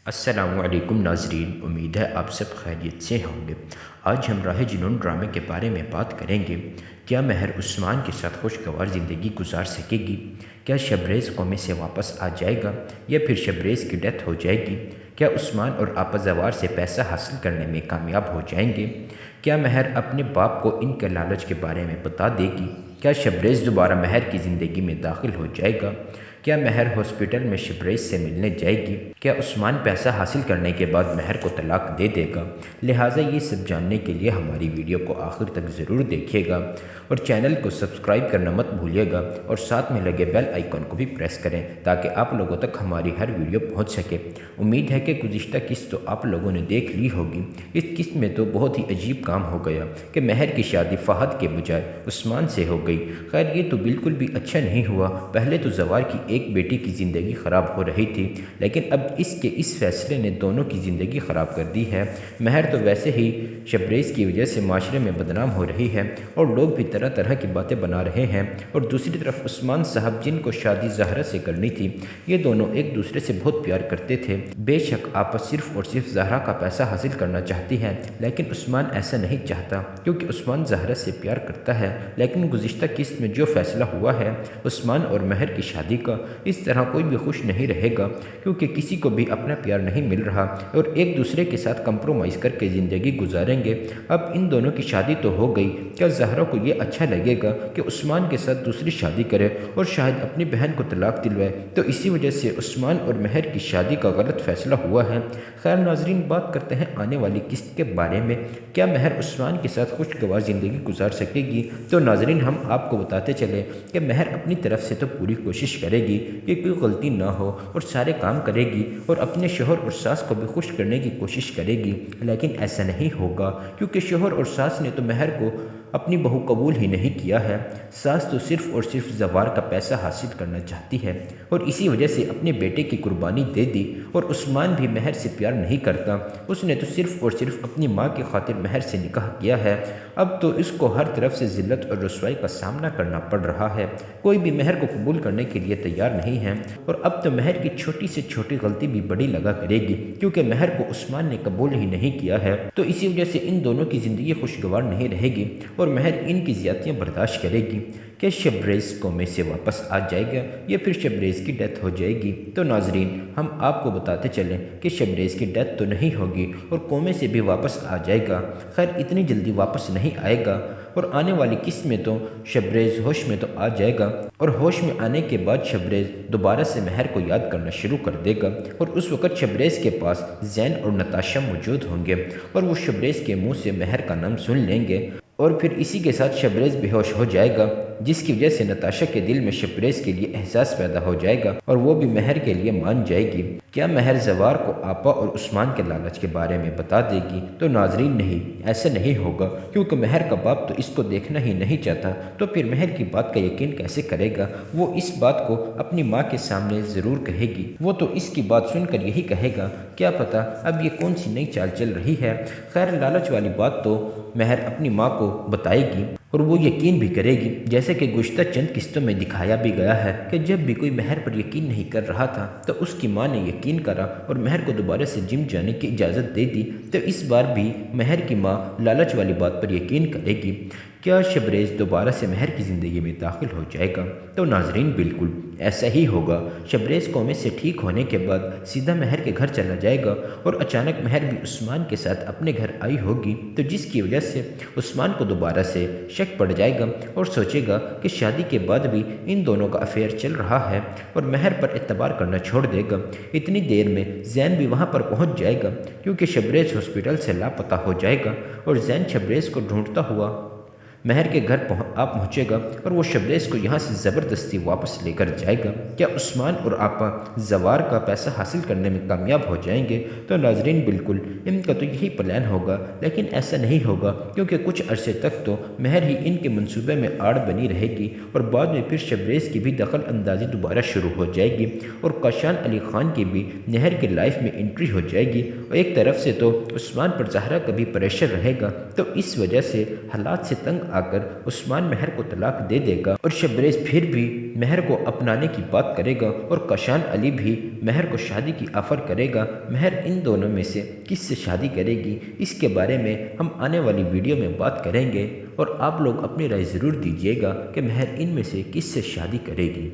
السلام علیکم ناظرین، امید ہے آپ سب خیریت سے ہوں گے۔ آج ہم راہ جنون ڈرامے کے بارے میں بات کریں گے۔ کیا مہر عثمان کے ساتھ خوشگوار زندگی گزار سکے گی؟ کیا شبریز قومی سے واپس آ جائے گا یا پھر شبریز کی ڈیتھ ہو جائے گی؟ کیا عثمان اور آپا زوار سے پیسہ حاصل کرنے میں کامیاب ہو جائیں گے؟ کیا مہر اپنے باپ کو ان کے لالچ کے بارے میں بتا دے گی؟ کیا شبریز دوبارہ مہر کی زندگی میں داخل ہو جائے گا؟ کیا مہر ہاسپٹل میں شبریز سے ملنے جائے گی؟ کیا عثمان پیسہ حاصل کرنے کے بعد مہر کو طلاق دے دے گا؟ لہٰذا یہ سب جاننے کے لیے ہماری ویڈیو کو آخر تک ضرور دیکھیے گا اور چینل کو سبسکرائب کرنا مت بھولیے گا اور ساتھ میں لگے بیل آئیکن کو بھی پریس کریں تاکہ آپ لوگوں تک ہماری ہر ویڈیو پہنچ سکے۔ امید ہے کہ گزشتہ قسط تو آپ لوگوں نے دیکھ لی ہوگی۔ اس قسط میں تو بہت ہی عجیب کام ہو گیا کہ مہر کی شادی فہد کے بجائے عثمان سے ہو گئی۔ خیر یہ تو بالکل بھی اچھا نہیں ہوا۔ پہلے تو زوار کی ایک بیٹی کی زندگی خراب ہو رہی تھی، لیکن اب اس فیصلے نے دونوں کی زندگی خراب کر دی ہے۔ مہر تو ویسے ہی شبریز کی وجہ سے معاشرے میں بدنام ہو رہی ہے اور لوگ بھی طرح طرح کی باتیں بنا رہے ہیں، اور دوسری طرف عثمان صاحب جن کو شادی زہرا سے کرنی تھی، یہ دونوں ایک دوسرے سے بہت پیار کرتے تھے۔ بے شک آپس صرف اور صرف زہرا کا پیسہ حاصل کرنا چاہتی ہے، لیکن عثمان ایسا نہیں چاہتا کیونکہ عثمان زہرا سے پیار کرتا ہے۔ لیکن گزشتہ قسط میں جو فیصلہ ہوا ہے عثمان اور مہر کی شادی کا، اس طرح کوئی بھی خوش نہیں رہے گا کیونکہ کسی کو بھی اپنا پیار نہیں مل رہا اور ایک دوسرے کے ساتھ کمپرومائز کر کے زندگی گزاریں گے۔ اب ان دونوں کی شادی تو ہو گئی، کیا زہرا کو یہ اچھا لگے گا کہ عثمان کے ساتھ دوسری شادی کرے اور شاید اپنی بہن کو طلاق دلوائے؟ تو اسی وجہ سے عثمان اور مہر کی شادی کا غلط فیصلہ ہوا ہے۔ خیر ناظرین، بات کرتے ہیں آنے والی قسط کے بارے میں۔ کیا مہر عثمان کے ساتھ خوشگوار زندگی گزار سکے گی؟ تو ناظرین ہم آپ کو بتاتے چلے کہ مہر اپنی طرف سے تو پوری کوشش کرے گی کہ کوئی غلطی نہ ہو اور سارے کام کرے گی اور اپنے شوہر اور ساس کو بھی خوش کرنے کی کوشش کرے گی، لیکن ایسا نہیں ہوگا کیونکہ شوہر اور ساس نے تو مہر کو اپنی بہو قبول ہی نہیں کیا ہے۔ ساس تو صرف اور صرف زوار کا پیسہ حاصل کرنا چاہتی ہے اور اسی وجہ سے اپنے بیٹے کی قربانی دے دی، اور عثمان بھی مہر سے پیار نہیں کرتا، اس نے تو صرف اور صرف اپنی ماں کی خاطر مہر سے نکاح کیا ہے۔ اب تو اس کو ہر طرف سے ذلت اور رسوائی کا سامنا کرنا پڑ رہا ہے، کوئی بھی مہر کو قبول کرنے کے لیے تیار نہیں ہے، اور اب تو مہر کی چھوٹی سے چھوٹی غلطی بھی بڑی لگا کرے گی کیونکہ مہر کو عثمان نے قبول ہی نہیں کیا ہے۔ تو اسی وجہ سے ان دونوں کی زندگی خوشگوار نہیں رہے گی اور مہر ان کی زیادتیاں برداشت کرے گی۔ کیا شبریز کومے سے واپس آ جائے گا یا پھر شبریز کی ڈیتھ ہو جائے گی؟ تو ناظرین ہم آپ کو بتاتے چلیں کہ شبریز کی ڈیتھ تو نہیں ہوگی اور کومے سے بھی واپس آ جائے گا۔ خیر اتنی جلدی واپس نہیں آئے گا، اور آنے والی قسط میں تو شبریز ہوش میں تو آ جائے گا، اور ہوش میں آنے کے بعد شبریز دوبارہ سے مہر کو یاد کرنا شروع کر دے گا، اور اس وقت شبریز کے پاس زین اور نتاشا موجود ہوں گے اور وہ شبریز کے منہ سے مہر کا نام سن لیں گے، اور پھر اسی کے ساتھ شبریز بے ہوش ہو جائے گا، جس کی وجہ سے نتاشا کے دل میں شبریز کے لیے احساس پیدا ہو جائے گا اور وہ بھی مہر کے لیے مان جائے گی۔ کیا مہر زوار کو آپا اور عثمان کے لالچ کے بارے میں بتا دے گی؟ تو ناظرین نہیں، ایسا نہیں ہوگا کیونکہ مہر کا باپ تو اس کو دیکھنا ہی نہیں چاہتا، تو پھر مہر کی بات کا یقین کیسے کرے گا؟ وہ اس بات کو اپنی ماں کے سامنے ضرور کہے گی، وہ تو اس کی بات سن کر یہی کہے گا کیا پتہ اب یہ کون سی نئی چال چل رہی ہے۔ خیر لالچ والی بات تو مہر اپنی ماں کو بتائے گی اور وہ یقین بھی کرے گی، جیسے کہ گزشتہ چند قسطوں میں دکھایا بھی گیا ہے کہ جب بھی کوئی مہر پر یقین نہیں کر رہا تھا تو اس کی ماں نے یقین کرا اور مہر کو دوبارہ سے جم جانے کی اجازت دے دی، تو اس بار بھی مہر کی ماں لالچ والی بات پر یقین کرے گی۔ کیا شبریز دوبارہ سے مہر کی زندگی میں داخل ہو جائے گا؟ تو ناظرین بالکل ایسا ہی ہوگا۔ شبریز کومے سے ٹھیک ہونے کے بعد سیدھا مہر کے گھر چلا جائے گا اور اچانک مہر بھی عثمان کے ساتھ اپنے گھر آئی ہوگی، تو جس کی وجہ سے عثمان کو دوبارہ سے شک پڑ جائے گا اور سوچے گا کہ شادی کے بعد بھی ان دونوں کا افیئر چل رہا ہے اور مہر پر اعتبار کرنا چھوڑ دے گا۔ اتنی دیر میں زین بھی وہاں پر پہنچ جائے گا کیونکہ شبریز ہاسپٹل سے لاپتہ ہو جائے گا، اور زین شبریز کو ڈھونڈتا ہوا مہر کے گھر پہنچے گا اور وہ شبریز کو یہاں سے زبردستی واپس لے کر جائے گا۔ کیا عثمان اور آپا زوار کا پیسہ حاصل کرنے میں کامیاب ہو جائیں گے؟ تو ناظرین بالکل ان کا تو یہی پلان ہوگا، لیکن ایسا نہیں ہوگا کیونکہ کچھ عرصے تک تو مہر ہی ان کے منصوبے میں آڑ بنی رہے گی اور بعد میں پھر شبریز کی بھی دخل اندازی دوبارہ شروع ہو جائے گی اور کاشان علی خان کی بھی مہر کے لائف میں انٹری ہو جائے گی، اور ایک طرف سے تو عثمان پر زہرا کا بھی پریشر رہے گا، تو اس وجہ سے حالات سے تنگ آ کر عثمان مہر کو طلاق دے دے گا اور شبریز پھر بھی مہر کو اپنانے کی بات کرے گا اور کاشان علی بھی مہر کو شادی کی آفر کرے گا، مہر ان دونوں میں سے کس سے شادی کرے گی اس کے بارے میں ہم آنے والی ویڈیو میں بات کریں گے، اور آپ لوگ اپنی رائے ضرور دیجیے گا کہ مہر ان میں سے کس سے شادی کرے گی۔